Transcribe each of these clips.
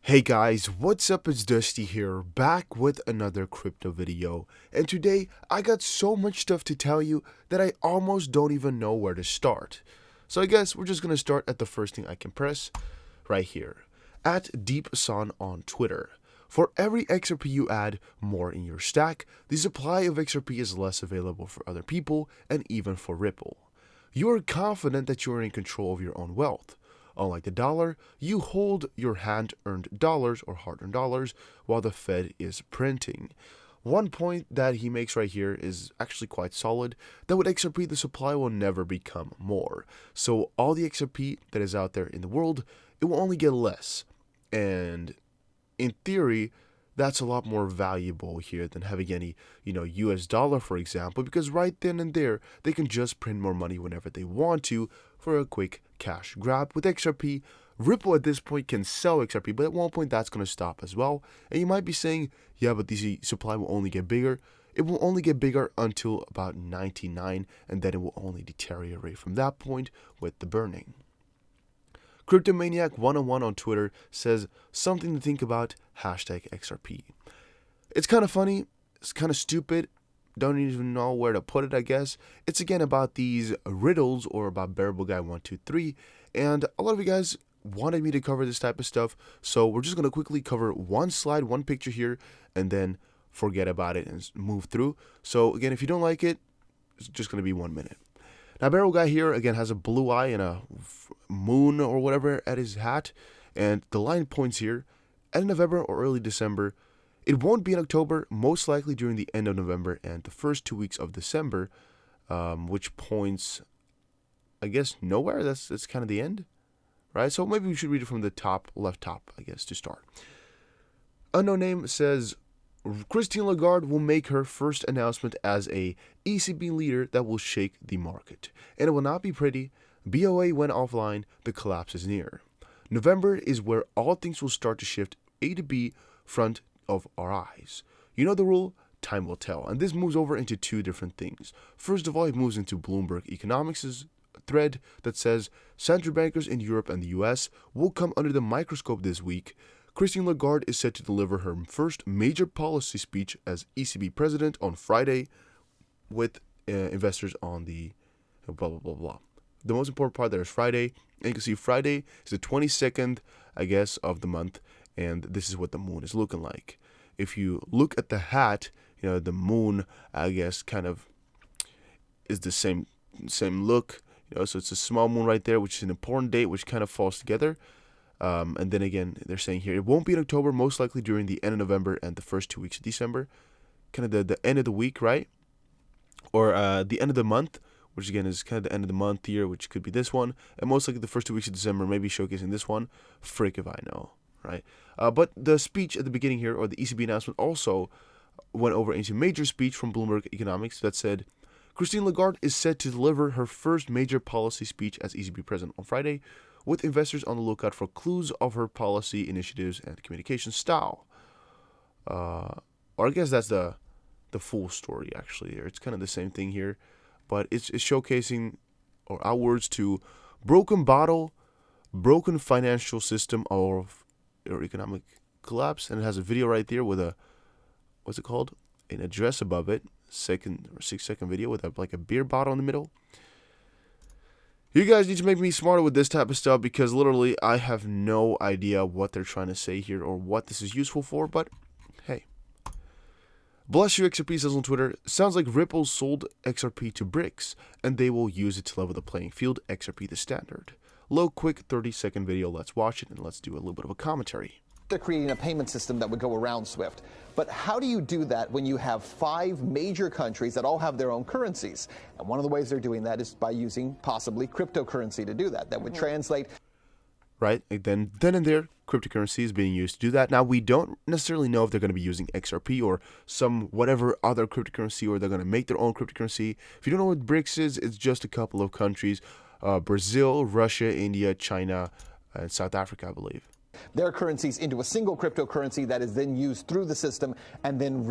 Hey guys, what's up? It's Dusty here, back with another crypto video. And today, I got so much stuff to tell you that I almost don't even know where to start. So I guess we're just gonna start at the first thing I can press, right here. At DeepSun on Twitter. For every XRP you add more in your stack, the supply of XRP is less available for other people and even for Ripple. You are confident that you are in control of your own wealth. Unlike the dollar, you hold your hand-earned dollars or hard-earned dollars while the Fed is printing. One point that he makes right here is actually quite solid, that with XRP the supply will never become more. So all the XRP that is out there in the world, it will only get less. And in theory, that's a lot more valuable here than having any, US dollar, for example, because right then and there, they can just print more money whenever they want to for a quick cash grab. With XRP, Ripple at this point can sell XRP, but at one point that's going to stop as well. And you might be saying, yeah, but the supply will only get bigger. It will only get bigger until about 99, and then it will only deteriorate from that point with the burning. Cryptomaniac 101 on Twitter says something to think about, #XRP. It's kind of funny, it's kind of stupid, don't even know where to put it, I guess. It's again about these riddles or about Bearable Guy 123, and a lot of you guys wanted me to cover this type of stuff, so we're just going to quickly cover one slide, one picture here, and then forget about it and move through. So again, if you don't like it, it's just going to be 1 minute. Now, Barrel Guy here, again, has a blue eye and a moon or whatever at his hat. And the line points here, end of November or early December. It won't be in October, most likely during the end of November and the first 2 weeks of December, which points, I guess, nowhere. That's kind of the end, right? So maybe we should read it from the top, left top, I guess, to start. Unknown name says, Christine Lagarde will make her first announcement as a ECB leader that will shake the market. And it will not be pretty. BOA went offline, the collapse is near. November is where all things will start to shift A to B front of our eyes. You know the rule? Time will tell. And this moves over into two different things. First of all, it moves into Bloomberg Economics' thread that says central bankers in Europe and the US will come under the microscope this week. Christine Lagarde is set to deliver her first major policy speech as ECB president on Friday with investors on the blah, blah, blah, blah. The most important part there is Friday. And you can see Friday is the 22nd, I guess, of the month. And this is what the moon is looking like. If you look at the hat, the moon, I guess, kind of is the same look. So it's a small moon right there, which is an important date, which kind of falls together. And then again, they're saying here, it won't be in October, most likely during the end of November and the first 2 weeks of December. Kind of the end of the week, right? Or the end of the month, which again is kind of the end of the month here, which could be this one. And most likely the first 2 weeks of December, maybe showcasing this one. Frick if I know, right? But the speech at the beginning here, or the ECB announcement, also went over into a major speech from Bloomberg Economics that said, Christine Lagarde is set to deliver her first major policy speech as ECB president on Friday, with investors on the lookout for clues of her policy initiatives and communication style. Or I guess that's the full story, actually. It's kind of the same thing here, but it's showcasing or outwards to broken bottle, broken financial system or economic collapse, and it has a video right there with what's it called? An address above it, 6-second video with a beer bottle in the middle. You guys need to make me smarter with this type of stuff because literally I have no idea what they're trying to say here or what this is useful for, but hey. Bless you, XRP says on Twitter, sounds like Ripple sold XRP to BRICS and they will use it to level the playing field, XRP the standard. Low, quick 30-second video, let's watch it and let's do a little bit of a commentary. They're creating a payment system that would go around SWIFT. But how do you do that when you have 5 major countries that all have their own currencies? And one of the ways they're doing that is by using possibly cryptocurrency to do that. That would translate. Right, then and there, cryptocurrency is being used to do that. Now, we don't necessarily know if they're going to be using XRP or some whatever other cryptocurrency, or they're going to make their own cryptocurrency. If you don't know what BRICS is, it's just a couple of countries, Brazil, Russia, India, China, and South Africa, I believe. Their currencies into a single cryptocurrency that is then used through the system and then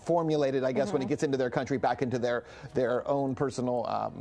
formulated, I guess, when it gets into their country, back into their own personal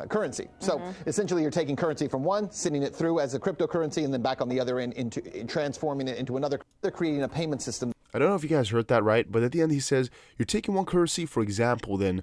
currency. So essentially, you're taking currency from one, sending it through as a cryptocurrency, and then back on the other end into transforming it into another. They're creating a payment system. I don't know if you guys heard that right, but at the end he says you're taking one currency, for example, then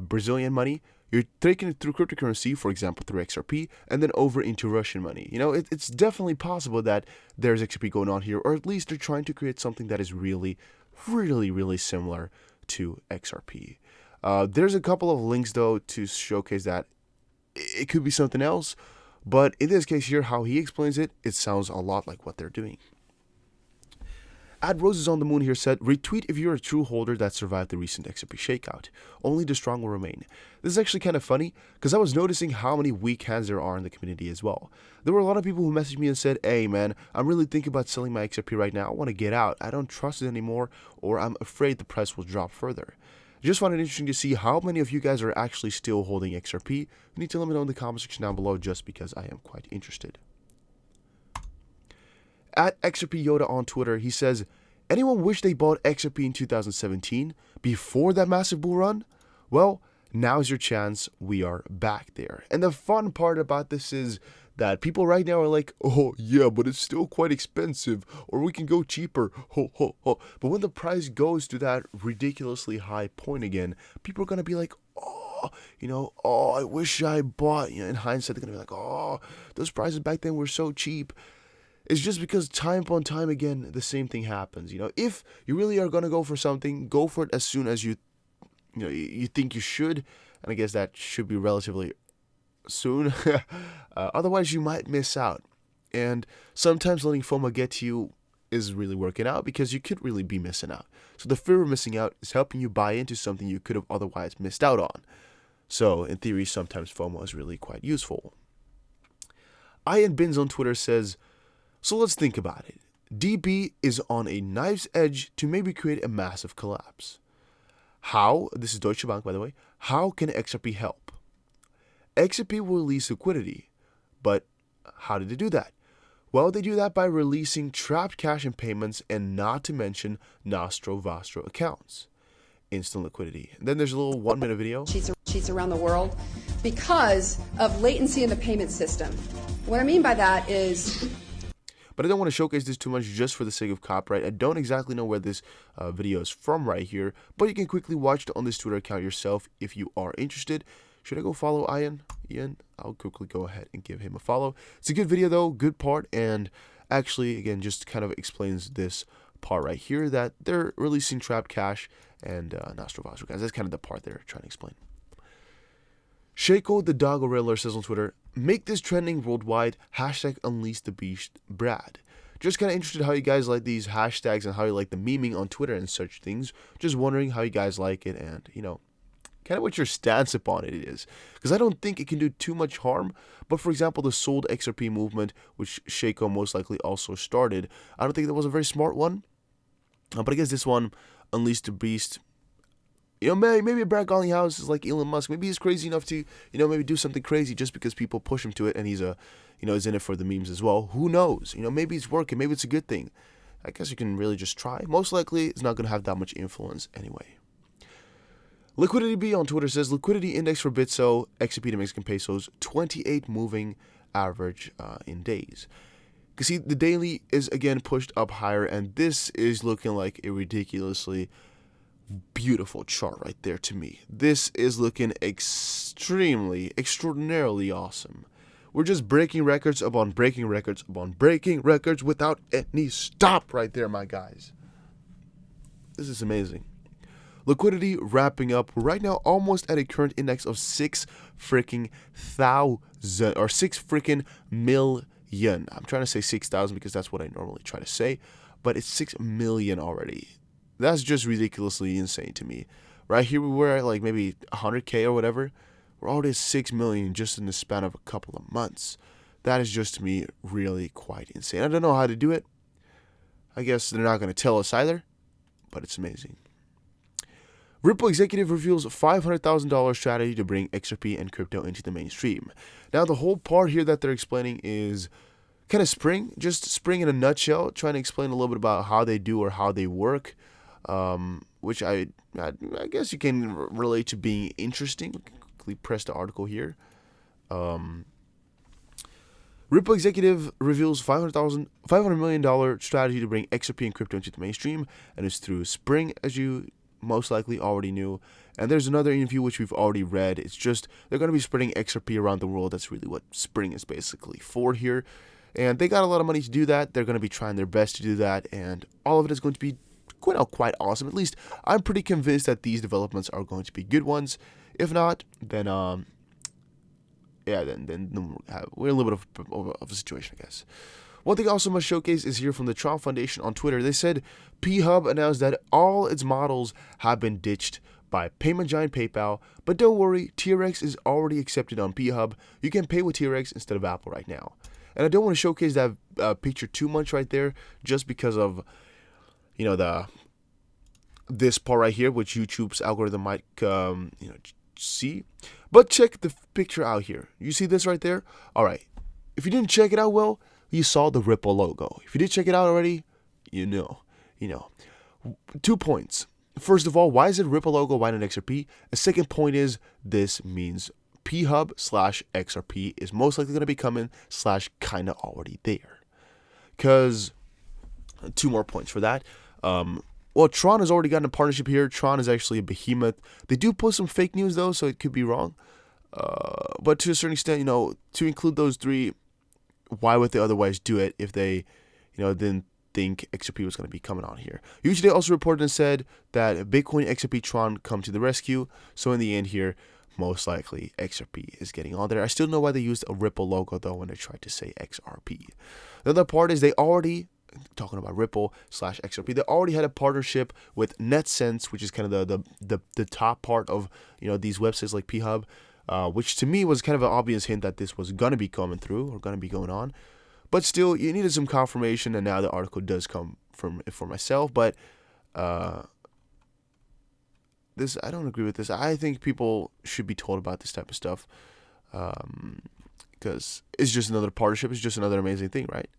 Brazilian money. You're taking it through cryptocurrency, for example, through XRP, and then over into Russian money. You know, it's definitely possible that there's XRP going on here, or at least they're trying to create something that is really, really similar to XRP. There's a couple of links, though, to showcase that it could be something else, but in this case here, how he explains it, it sounds a lot like what they're doing. At Roses on the Moon here said, retweet if you're a true holder that survived the recent XRP shakeout. Only the strong will remain. This is actually kind of funny because I was noticing how many weak hands there are in the community as well. There were a lot of people who messaged me and said, hey man, I'm really thinking about selling my XRP right now. I want to get out. I don't trust it anymore, or I'm afraid the price will drop further. I just found it interesting to see how many of you guys are actually still holding XRP. You need to let me know in the comment section down below, just because I am quite interested. At XRP Yoda on Twitter, he says, anyone wish they bought XRP in 2017 before that massive bull run? Well, now's your chance. We are back there. And the fun part about this is that people right now are like, oh yeah, but it's still quite expensive, or we can go cheaper. Ho, ho, ho. But when the price goes to that ridiculously high point again, people are going to be like, oh, I wish I bought. In hindsight, they're going to be like, oh, those prices back then were so cheap. It's just because time upon time again, the same thing happens. If you really are going to go for something, go for it as soon as you think you should. And I guess that should be relatively soon. Otherwise, you might miss out. And sometimes letting FOMO get to you is really working out, because you could really be missing out. So the fear of missing out is helping you buy into something you could have otherwise missed out on. So in theory, sometimes FOMO is really quite useful. Ian Bins on Twitter says, so let's think about it. DB is on a knife's edge to maybe create a massive collapse. How? This is Deutsche Bank, by the way. How can XRP help? XRP will release liquidity, but how did they do that? Well, they do that by releasing trapped cash and payments, and not to mention Nostro Vostro accounts. Instant liquidity. And then there's a little 1-minute video. Sheets around the world because of latency in the payment system. What I mean by that is... But I don't want to showcase this too much just for the sake of copyright. I don't exactly know where this video is from right here, but you can quickly watch it on this Twitter account yourself if you are interested. Should I go follow Ian? I'll quickly go ahead and give him a follow. It's a good video though, good part, and actually, again, just kind of explains this part right here, that they're releasing trapped cash and Nostro Vostro guys. That's kind of the part they're trying to explain. Shaco the Dog Gorilla says on Twitter, make this trending worldwide, hashtag unleash the beast Brad. Just kind of interested how you guys like these hashtags and how you like the memeing on Twitter and such things. Just wondering how you guys like it, and kind of what your stance upon it is. Because I don't think it can do too much harm, but for example, the sold XRP movement, which Shaco most likely also started, I don't think that was a very smart one. But I guess this one, unleash the beast, maybe Brad Garlinghouse is like Elon Musk. Maybe he's crazy enough to, maybe do something crazy just because people push him to it, and he's is in it for the memes as well. Who knows? Maybe it's working. Maybe it's a good thing. I guess you can really just try. Most likely, it's not going to have that much influence anyway. Liquidity B on Twitter says, liquidity index for Bitso, XRP to Mexican pesos, 28 moving average in days. You can see the daily is again pushed up higher, and this is looking like a ridiculously beautiful chart right there to me. This is looking extraordinarily awesome. We're just breaking records upon breaking records upon breaking records without any stop right there, my guys. This is amazing. Liquidity wrapping up right now almost at a current index of 6 freaking million. I'm trying to say 6,000 because that's what I normally try to say, but it's 6 million already. That's just ridiculously insane to me. Right here we were at like maybe 100K or whatever. We're already at 6 million just in the span of a couple of months. That is just, to me, really quite insane. I don't know how to do it. I guess they're not going to tell us either, but it's amazing. Ripple executive reveals $500,000 strategy to bring XRP and crypto into the mainstream. Now, the whole part here that they're explaining is kind of Spring in a nutshell, trying to explain a little bit about how they do or how they work. which I guess you can relate to being interesting. Quickly press the article here. Ripple executive reveals $500 million strategy to bring XRP and crypto into the mainstream, and it's through Spring, as you most likely already knew. And there's another interview which we've already read. It's just they're going to be spreading XRP around the world. That's really what Spring is basically for here. And they got a lot of money to do that. They're going to be trying their best to do that, and all of it is going to be quite awesome. At least I'm pretty convinced that these developments are going to be good ones. If not, then then we're in a little bit of a situation, I guess. One thing I also must showcase is here from the Tron Foundation on Twitter. They said P-Hub announced that all its models have been ditched by payment giant PayPal, but don't worry, TRX is already accepted on P-Hub. You can pay with TRX instead of Apple right now. And I don't want to showcase that picture too much right there, just because of, this part right here, which YouTube's algorithm might, see. But check the picture out here. You see this right there? All right. If you didn't check it out well, you saw the Ripple logo. If you did check it out already, you know. 2 points. First of all, why is it Ripple logo? Why not XRP? A second point is this means P-Hub/XRP is most likely going to be coming / kind of already there. Because 2 more points for that. Well, Tron has already gotten a partnership here. Tron is actually a behemoth. They do post some fake news, though, so it could be wrong. But to a certain extent, to include those 3, why would they otherwise do it if they, didn't think XRP was going to be coming on here? Usually also reported and said that Bitcoin, XRP, Tron come to the rescue. So in the end here, most likely XRP is getting on there. I still don't know why they used a Ripple logo, though, when they tried to say XRP. The other part is they already... talking about Ripple/XRP, they already had a partnership with NetSense, which is kind of the top part of these websites like P-Hub, which to me was kind of an obvious hint that this was gonna be coming through or gonna be going on. But still, you needed some confirmation, and now the article does come for myself. But this, I don't agree with this. I think people should be told about this type of stuff, because it's just another partnership. It's just another amazing thing, right?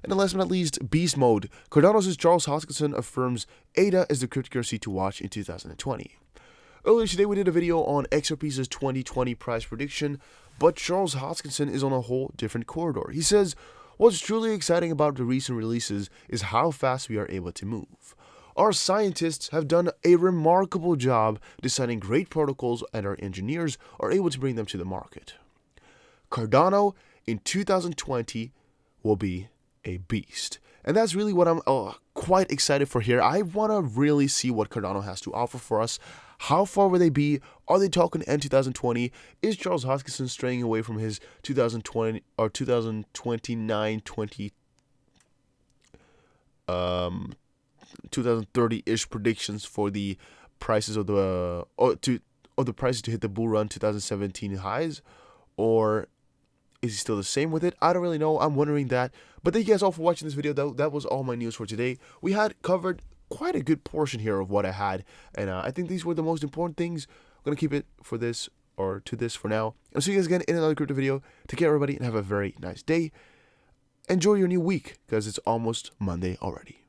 And then last but not least, Beast Mode. Cardano's Charles Hoskinson affirms ADA is the cryptocurrency to watch in 2020. Earlier today, we did a video on XRP's 2020 price prediction, but Charles Hoskinson is on a whole different corridor. He says, what's truly exciting about the recent releases is how fast we are able to move. Our scientists have done a remarkable job designing great protocols, and our engineers are able to bring them to the market. Cardano in 2020 will be a beast. And that's really what I'm quite excited for here. I want to really see what Cardano has to offer for us. How far will they be? Are they talking end 2020? Is Charles Hoskinson straying away from his 2020 or 2029, 2030-ish predictions for the prices of the prices to hit the bull run 2017 highs? Or is he still the same with it? I don't really know. I'm wondering that. But thank you guys all for watching this video. That was all my news for today. We had covered quite a good portion here of what I had, and I think these were the most important things. I'm going to keep it for this, or to this for now. I'll see you guys again in another crypto video. Take care, everybody, and have a very nice day. Enjoy your new week, because it's almost Monday already.